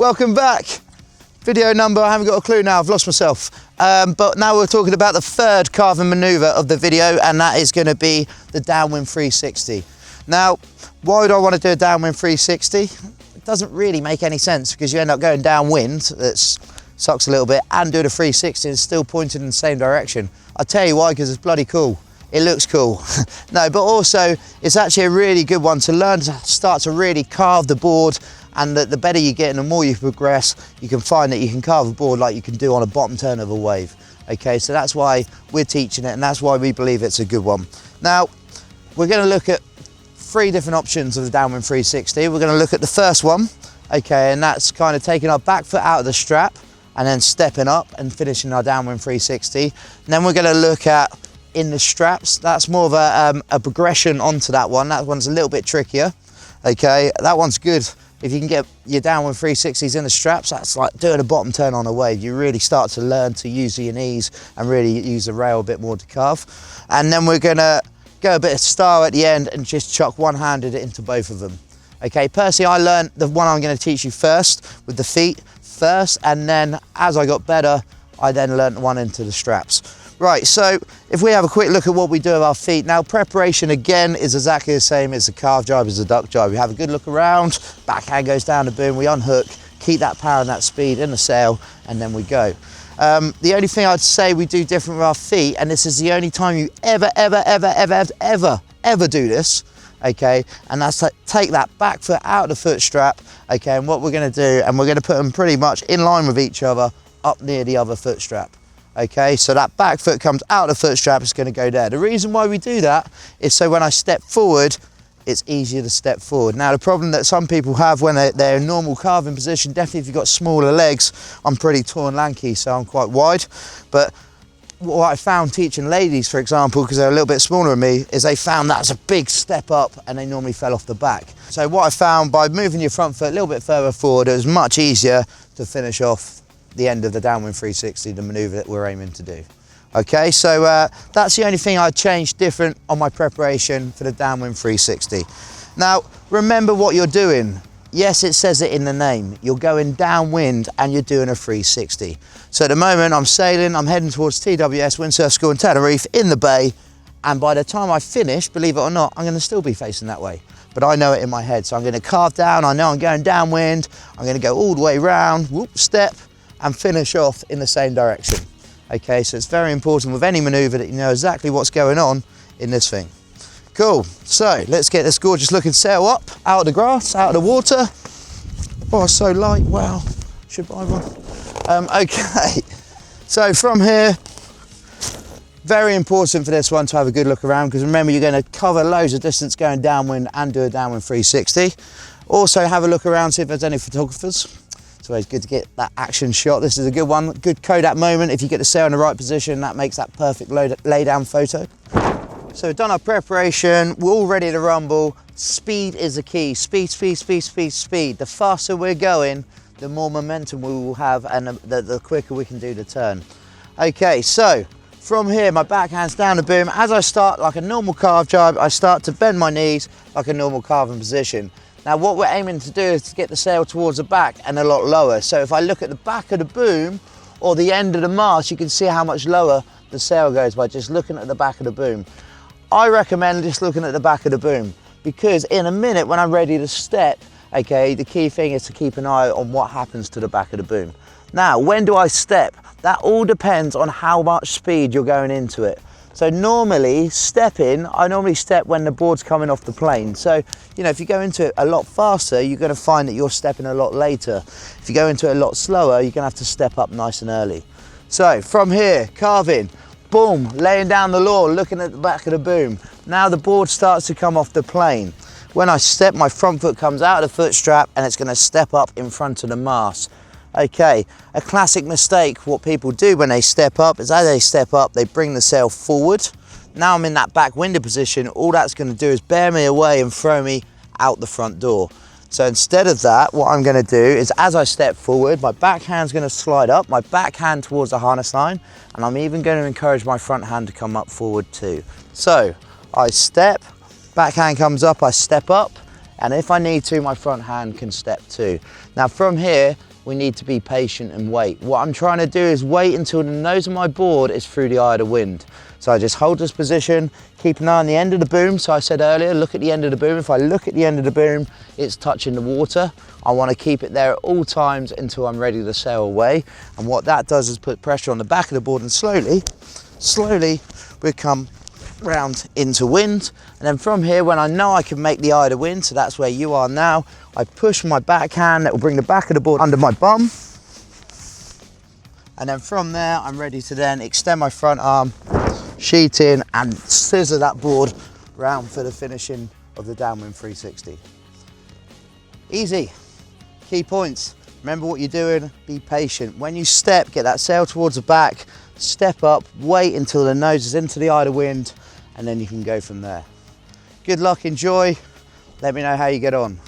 welcome back. Video number, I haven't got a clue now, I've lost myself. But now we're talking about the third carving maneuver of the video, and that is going to be the downwind 360. Now, why would I want to do a downwind 360? It doesn't really make any sense because you end up going downwind, that sucks a little bit, and doing a 360 and still pointing in the same direction. I'll tell you why, because it's bloody cool. It looks cool. No, but also it's actually a really good one to learn to start to really carve the board, and the better you get and the more you progress, you can find that you can carve a board like you can do on a bottom turn of a wave. Okay, so that's why we're teaching it, and that's why we believe it's a good one. Now, we're going to look at 3 different options of the downwind 360. We're going to look at the first one, okay, and that's kind of taking our back foot out of the strap and then stepping up and finishing our downwind 360. And then we're going to look at in the straps. That's more of a progression onto that one. That one's a little bit trickier. Okay, that one's good. If you can get your downwind 360s in the straps, that's like doing a bottom turn on a wave. You really start to learn to use your knees and really use the rail a bit more to carve. And then we're gonna go a bit of style at the end and just chuck one-handed into both of them. Okay, personally I learned the one I'm gonna teach you first with the feet first, and then as I got better, I then learned one into the straps. Right, so if we have a quick look at what we do with our feet. Now, preparation again is exactly the same as the calf jibe, as the duck jibe. We have a good look around, backhand goes down the boom, we unhook, keep that power and that speed in the sail, and then we go. The only thing I'd say we do different with our feet, and this is the only time you ever do this, okay, and that's to take that back foot out of the foot strap, okay, and what we're gonna do, and we're gonna put them pretty much in line with each other up near the other foot strap. Okay, so that back foot comes out of the foot strap, it's going to go there. The reason why we do that is so when I step forward, it's easier to step forward. Now, the problem that some people have when they're in normal carving position, definitely if you've got smaller legs, I'm pretty tall and lanky, so I'm quite wide. But what I found teaching ladies, for example, because they're a little bit smaller than me, is they found that's a big step up and they normally fell off the back. So what I found, by moving your front foot a little bit further forward, it was much easier to finish off the end of the downwind 360, the maneuver that we're aiming to do. Okay, so that's the only thing I'd change different on my preparation for the downwind 360. Now, remember what you're doing. Yes, it says it in the name. You're going downwind and you're doing a 360. So at the moment I'm sailing, I'm heading towards TWS Windsurf School in Tenerife in the bay, and by the time I finish, believe it or not, I'm gonna still be facing that way. But I know it in my head, so I'm gonna carve down, I know I'm going downwind, I'm gonna go all the way around, whoop, step, and finish off in the same direction. Okay, so it's very important with any maneuver that you know exactly what's going on in this thing. Cool, so let's get this gorgeous looking sail up, out of the grass, out of the water. Oh, it's so light, wow, should buy one. Okay, so from here, very important for this one to have a good look around, because remember you're going to cover loads of distance going downwind and do a downwind 360. Also have a look around, see if there's any photographers. It's always good to get that action shot. This is a good one, good Kodak moment. If you get the sail in the right position, that makes that perfect lay down photo. So we've done our preparation, we're all ready to rumble. Speed is the key, speed, speed, speed, speed, speed. The faster we're going, the more momentum we will have, and the quicker we can do the turn. Okay, so from here, my backhand's down the boom. As I start like a normal carve jibe, I start to bend my knees like a normal carving position. Now what we're aiming to do is to get the sail towards the back and a lot lower. So if I look at the back of the boom or the end of the mast, you can see how much lower the sail goes by just looking at the back of the boom. I recommend just looking at the back of the boom, because in a minute when I'm ready to step, okay, the key thing is to keep an eye on what happens to the back of the boom. Now, when do I step? That all depends on how much speed you're going into it. So normally stepping, I normally step when the board's coming off the plane. So, you know, if you go into it a lot faster, you're gonna find that you're stepping a lot later. If you go into it a lot slower, you're gonna have to step up nice and early. So from here, carving, boom, laying down the law, looking at the back of the boom. Now the board starts to come off the plane. When I step, my front foot comes out of the foot strap and it's gonna step up in front of the mast. Okay, a classic mistake, what people do when they step up is as they step up, they bring the sail forward. Now I'm in that back-winded position, all that's gonna do is bear me away and throw me out the front door. So instead of that, what I'm gonna do is as I step forward, my backhand's gonna slide up, my backhand towards the harness line, and I'm even gonna encourage my front hand to come up forward too. So I step, backhand comes up, I step up, and if I need to, my front hand can step too. Now from here, we need to be patient and wait. What I'm trying to do is wait until the nose of my board is through the eye of the wind. So I just hold this position, keep an eye on the end of the boom. So I said earlier, look at the end of the boom. If I look at the end of the boom, it's touching the water. I want to keep it there at all times until I'm ready to sail away. And what that does is put pressure on the back of the board, and slowly we come round into wind. And then from here, when I know I can make the eye of the wind, so that's where you are now, I push my backhand, that will bring the back of the board under my bum. And then from there, I'm ready to then extend my front arm, sheet in, and scissor that board round for the finishing of the Downwind 360. Easy. Key points. Remember what you're doing, be patient. When you step, get that sail towards the back, step up, wait until the nose is into the eye of the wind, and then you can go from there. Good luck, enjoy. Let me know how you get on.